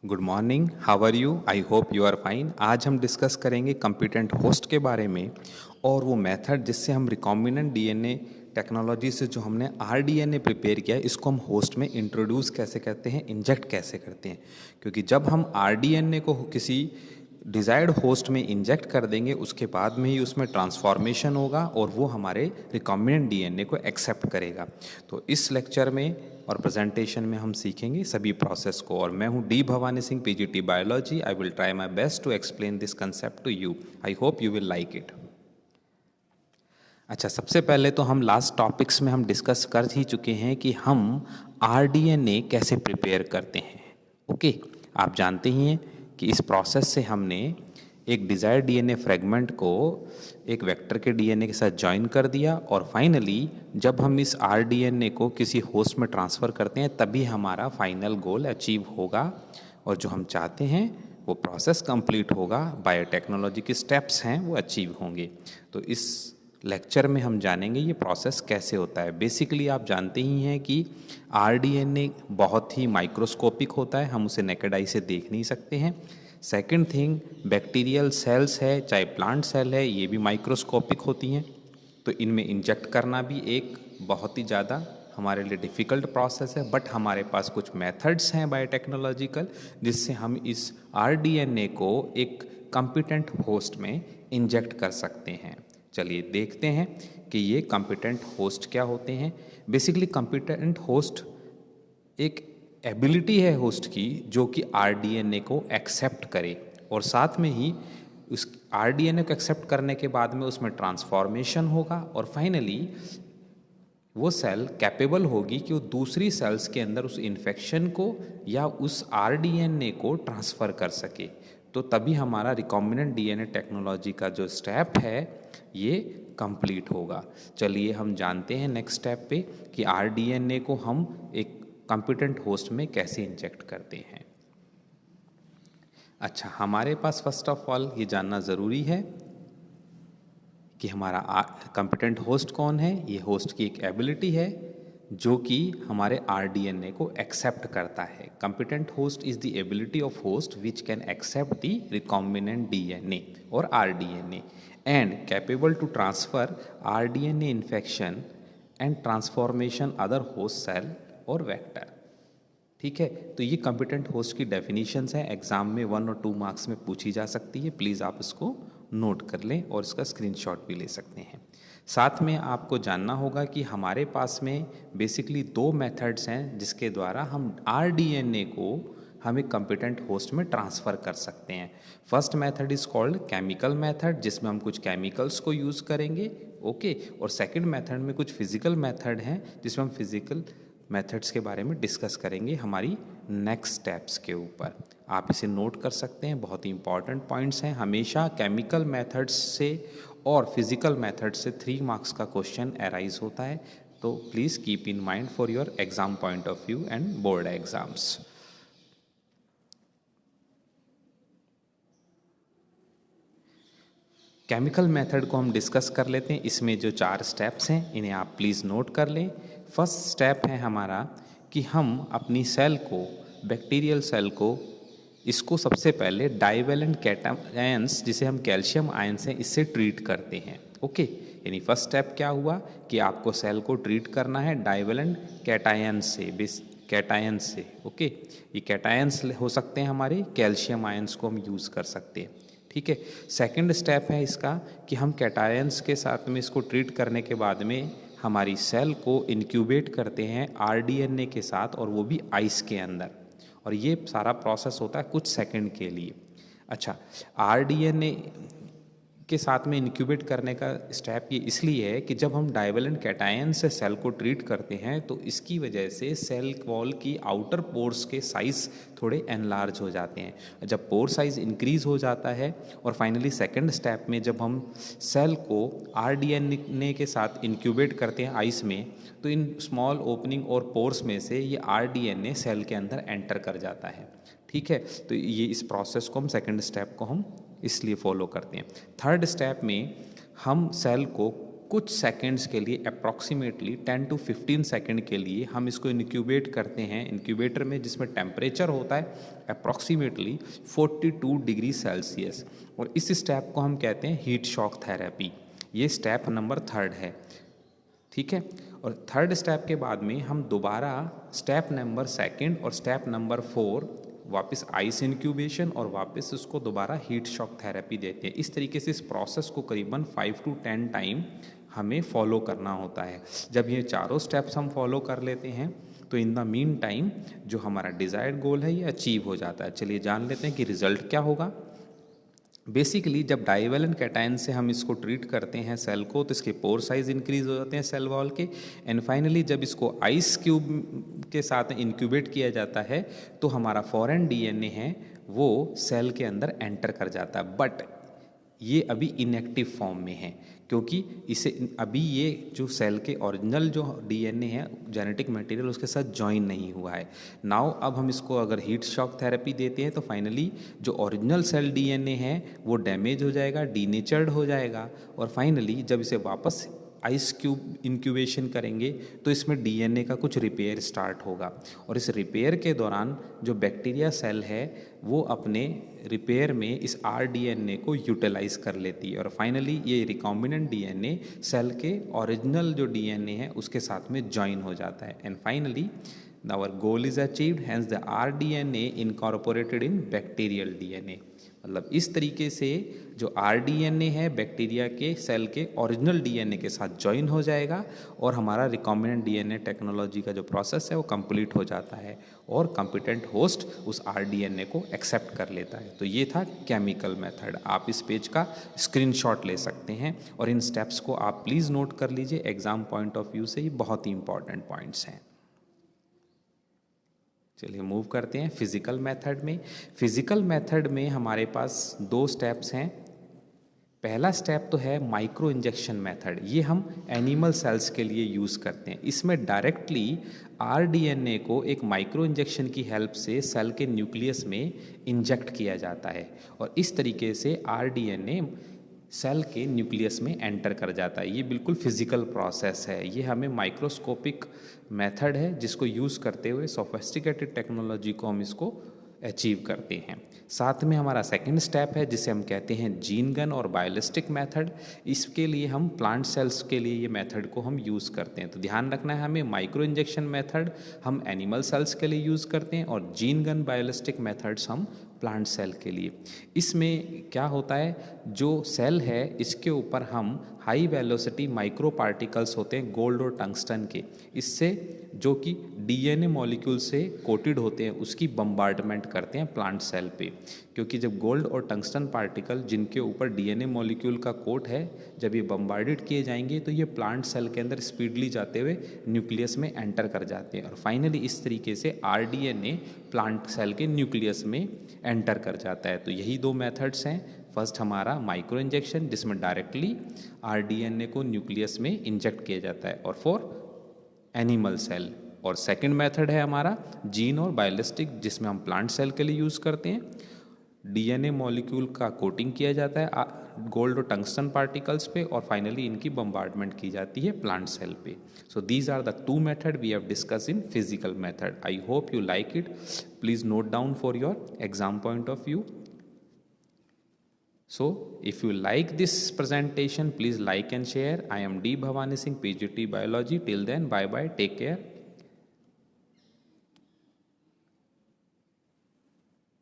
Good morning, how are you? I hope you are fine. आज हम discuss करेंगे competent host के बारे में और वो मेथड जिससे हम रिकॉम्बिनेंट डीएनए टेक्नोलॉजी से जो हमने आरडीएनए प्रिपेयर किया है इसको हम होस्ट में इंट्रोड्यूस कैसे करते हैं, इंजेक्ट कैसे करते हैं। क्योंकि जब हम आरडीएनए को किसी डिज़ायर्ड होस्ट में इंजेक्ट कर देंगे उसके बाद में ही उसमें ट्रांसफॉर्मेशन होगा और वो हमारे रिकॉम्बिनेंट डीएनए को एक्सेप्ट करेगा। तो इस लेक्चर में और प्रेजेंटेशन में हम सीखेंगे सभी प्रोसेस को। और मैं हूं D Bhawani Singh, PGT biology. I will try my best to explain this concept to you. I hope you will like it. अच्छा, सबसे पहले तो हम लास्ट टॉपिक्स में हम डिस्कस कर ही चुके हैं कि हम आरडीएनए कैसे प्रिपेयर करते हैं। ओके, आप जानते ही हैं कि इस प्रोसेस से हमने एक डिज़ायर्ड डीएनए फ्रेगमेंट को एक वेक्टर के डीएनए के साथ ज्वाइन कर दिया और फाइनली जब हम इस आरडीएनए को किसी होस्ट में ट्रांसफ़र करते हैं तभी हमारा फाइनल गोल अचीव होगा और जो हम चाहते हैं वो प्रोसेस कंप्लीट होगा, बायोटेक्नोलॉजी के स्टेप्स हैं वो अचीव होंगे। तो इस लेक्चर में हम जानेंगे ये प्रोसेस कैसे होता है। बेसिकली आप जानते ही हैं कि आरडीएनए बहुत ही माइक्रोस्कोपिक होता है, हम उसे नेकेड आई से देख नहीं सकते हैं। सेकंड थिंग, बैक्टीरियल सेल्स है चाहे प्लांट सेल है, ये भी माइक्रोस्कोपिक होती हैं। तो इनमें इंजेक्ट करना भी एक बहुत ही ज़्यादा हमारे लिए डिफ़िकल्ट प्रोसेस है, बट हमारे पास कुछ मेथड्स हैं बायोटेक्नोलॉजिकल जिससे हम इस आरडीएनए को एक कॉम्पिटेंट होस्ट में इंजेक्ट कर सकते हैं। चलिए देखते हैं कि ये कॉम्पिटेंट होस्ट क्या होते हैं। बेसिकली कॉम्पिटेंट होस्ट एक एबिलिटी है होस्ट की जो कि आरडीएनए को एक्सेप्ट करे और साथ में ही उस आरडीएनए को एक्सेप्ट करने के बाद में उसमें ट्रांसफॉर्मेशन होगा और फाइनली वो सेल कैपेबल होगी कि वो दूसरी सेल्स के अंदर उस इन्फेक्शन को या उस आरडीएनए को ट्रांसफ़र कर सके। तो तभी हमारा रिकॉम्बिनेंट डीएनए टेक्नोलॉजी का जो स्टेप है ये कंप्लीट होगा। चलिए हम जानते हैं नेक्स्ट स्टेप पे कि आरडीएनए को हम एक कॉम्पिटेंट होस्ट में कैसे इंजेक्ट करते हैं। अच्छा, हमारे पास फर्स्ट ऑफ ऑल ये जानना ज़रूरी है कि हमारा कॉम्पिटेंट होस्ट कौन है। ये होस्ट की एक एबिलिटी है जो कि हमारे आरडीएनए को एक्सेप्ट करता है। Competent host is the ability of host which can accept the recombinant DNA और rDNA and capable to transfer rDNA infection and transformation other host cell और वेक्टर। ठीक है, तो ये कॉम्पिटेंट होस्ट की डेफिनेशंस हैं, एग्जाम में 1 और 2 मार्क्स में पूछी जा सकती है। प्लीज़ आप इसको नोट कर लें और इसका स्क्रीनशॉट भी ले सकते हैं। साथ में आपको जानना होगा कि हमारे पास में बेसिकली 2 मेथड्स हैं जिसके द्वारा हम आरडीएनए को हम एक कॉम्पिटेंट होस्ट में ट्रांसफ़र कर सकते हैं। First method is called chemical method जिसमें हम कुछ केमिकल्स को यूज़ करेंगे। ओके, और सेकंड मेथड में कुछ फिजिकल मेथड हैं जिसमें हम फिजिकल मेथड्स के बारे में डिस्कस करेंगे हमारी नेक्स्ट स्टेप्स के ऊपर। आप इसे नोट कर सकते हैं, बहुत ही इंपॉर्टेंट पॉइंट्स हैं। हमेशा केमिकल मेथड्स से और फिजिकल मेथड्स से 3 मार्क्स का क्वेश्चन अराइज होता है, तो please keep in mind for your exam point of view and board exams. Chemical method को हम डिस्कस कर लेते हैं। इसमें जो 4 स्टेप्स हैं इन्हें आप प्लीज़ नोट कर लें। फर्स्ट स्टेप है हमारा कि हम अपनी सेल को, बैक्टीरियल सेल को, इसको सबसे पहले डाइवेलेंट कैटायंस जिसे हम कैल्शियम आयंस हैं इससे ट्रीट करते हैं। ओके, यानी फर्स्ट स्टेप क्या हुआ कि आपको सेल को ट्रीट करना है डाइवेलेंट कैटायंस से। ओके, ये कैटायंस हो सकते हैं हमारे, कैल्शियम आयंस को हम यूज़ कर सकते हैं। ठीक है, सेकंड स्टेप है इसका कि हम कैटायंस के साथ में इसको ट्रीट करने के बाद में हमारी सेल को इनक्यूबेट करते हैं आरडीएनए के साथ और वो भी आइस के अंदर, और ये सारा प्रोसेस होता है कुछ सेकंड के लिए। अच्छा, आरडीएनए के साथ में इंक्यूबेट करने का स्टेप ये इसलिए है कि जब हम डाइवेलेंट कैटायन से सेल को ट्रीट करते हैं तो इसकी वजह से सेल वॉल की आउटर पोर्स के साइज़ थोड़े एनलार्ज हो जाते हैं। जब पोर साइज़ इंक्रीज हो जाता है और फाइनली सेकंड स्टेप में जब हम सेल को आरडीएनए के साथ इंक्यूबेट करते हैं आइस में, तो इन स्मॉल ओपनिंग और पोर्स में से ये आरडीएनए सेल के अंदर एंटर कर जाता है। ठीक है, तो ये इस प्रोसेस को हम सेकंड स्टेप को हम इसलिए फॉलो करते हैं। थर्ड स्टेप में हम सेल को कुछ सेकंड्स के लिए अप्रॉक्सीमेटली 10 to 15 सेकंड के लिए हम इसको इनक्यूबेट करते हैं इंक्यूबेटर में, जिसमें टेम्परेचर होता है अप्रॉक्सीमेटली 42 डिग्री सेल्सियस। और इस स्टेप को हम कहते हैं हीट शॉक थेरेपी। ये स्टेप नंबर 3 है, ठीक है। और 3rd स्टेप के बाद में हम दोबारा स्टेप नंबर 2 और स्टेप नंबर 4 वापस आइस इंक्यूबेशन और वापस उसको दोबारा हीट शॉक थेरेपी देते हैं। इस तरीके से इस प्रोसेस को करीबन 5 to 10 टाइम हमें फॉलो करना होता है। जब ये चारों स्टेप्स हम फॉलो कर लेते हैं तो इन द मीन टाइम जो हमारा डिज़ायर्ड गोल है ये अचीव हो जाता है। चलिए जान लेते हैं कि रिजल्ट क्या होगा। बेसिकली जब डाइवेलेंट कैटायन से हम इसको ट्रीट करते हैं सेल को, तो इसके पोर साइज इंक्रीज हो जाते हैं सेल वॉल के। एंड फाइनली जब इसको आइस क्यूब के साथ इंक्यूबेट किया जाता है तो हमारा फॉरेन डीएनए है वो सेल के अंदर एंटर कर जाता है। बट ये अभी इनएक्टिव फॉर्म में है, क्योंकि इसे अभी ये जो सेल के ओरिजिनल जो डीएनए है जेनेटिक मटेरियल उसके साथ ज्वाइन नहीं हुआ है। नाउ अब हम इसको अगर हीट शॉक थेरेपी देते हैं तो फाइनली जो ओरिजिनल सेल डीएनए है वो डैमेज हो जाएगा, डीनेचर्ड हो जाएगा। और फाइनली जब इसे वापस आइस क्यूब इंक्यूबेशन करेंगे तो इसमें डीएनए का कुछ रिपेयर स्टार्ट होगा। और इस रिपेयर के दौरान जो बैक्टीरिया सेल है वो अपने रिपेयर में इस आरडीएनए को यूटिलाइज कर लेती है। और फाइनली ये रिकॉम्बिनेंट डीएनए सेल के ओरिजिनल जो डीएनए है उसके साथ में ज्वाइन हो जाता है। And finally our goal is achieved, hence the rDNA incorporated in bacterial DNA। मतलब इस तरीके से जो rDNA है बैक्टीरिया के सेल के ओरिजिनल डीएनए के साथ ज्वाइन हो जाएगा और हमारा रिकॉम्बिनेंट डीएनए टेक्नोलॉजी का जो प्रोसेस है वो कंप्लीट हो जाता है और कॉम्पिटेंट होस्ट उस rDNA को एक्सेप्ट कर लेता है। तो ये था केमिकल मेथड। आप इस पेज का स्क्रीनशॉट ले सकते हैं और इन स्टेप्स को आप प्लीज़ नोट कर लीजिए, एग्जाम पॉइंट ऑफ व्यू से ये बहुत ही इंपॉर्टेंट पॉइंट्स हैं। चलिए मूव करते हैं फिजिकल मेथड में। फिजिकल मेथड में हमारे पास 2 स्टेप्स हैं। पहला स्टेप तो है माइक्रो इंजेक्शन मेथड। ये हम एनिमल सेल्स के लिए यूज़ करते हैं। इसमें डायरेक्टली आरडीएनए को एक माइक्रो इंजेक्शन की हेल्प से सेल के न्यूक्लियस में इंजेक्ट किया जाता है और इस तरीके से आरडीएनए सेल के न्यूक्लियस में एंटर कर जाता है। ये बिल्कुल फिजिकल प्रोसेस है। ये हमें माइक्रोस्कोपिक मेथड है जिसको यूज़ करते हुए सोफिस्टिकेटेड टेक्नोलॉजी को हम इसको अचीव करते हैं। साथ में हमारा सेकंड स्टेप है जिसे हम कहते हैं जीन गन और बायोलिस्टिक मेथड। इसके लिए हम प्लांट सेल्स के लिए ये मेथड को हम यूज़ करते हैं। तो ध्यान रखना है हमें, माइक्रो इंजेक्शन मेथड हम एनिमल सेल्स के लिए यूज़ करते हैं और जीन गन बायोलिस्टिक मेथड्स हम प्लांट सेल के लिए। इसमें क्या होता है, जो सेल है इसके ऊपर हम हाई वेलोसिटी माइक्रो पार्टिकल्स होते हैं गोल्ड और टंगस्टन के, इससे जो कि डीएनए मॉलिक्यूल से कोटेड होते हैं उसकी बम्बार्डमेंट करते हैं प्लांट सेल पे। क्योंकि जब गोल्ड और टंगस्टन पार्टिकल जिनके ऊपर डीएनए मॉलिक्यूल का कोट है जब ये बम्बार्डेड किए जाएंगे तो ये प्लांट सेल के अंदर स्पीडली जाते हुए न्यूक्लियस में एंटर कर जाते हैं और फाइनली इस तरीके से आरडीएनए प्लांट सेल के न्यूक्लियस में एंटर कर जाता है। तो यही 2 मेथड्स हैं। फर्स्ट हमारा माइक्रो इंजेक्शन जिसमें डायरेक्टली आरडीएनए को न्यूक्लियस में इंजेक्ट किया जाता है और फॉर एनिमल सेल। और सेकंड मेथड है हमारा जीन और बायोलिस्टिक जिसमें हम प्लांट सेल के लिए यूज़ करते हैं। डीएनए मॉलिक्यूल का कोटिंग किया जाता है गोल्ड और टंगस्टन पार्टिकल्स पे और फाइनली इनकी बम्बार्डमेंट की जाती है प्लांट सेल पे। So these are the 2 method we have discuss in physical method. I hope you like it. Please note down for your exam point of view. So, if you like this presentation, please like and share. I am D. Bhavani Singh, PGT Biology. Till then, bye bye. Take care.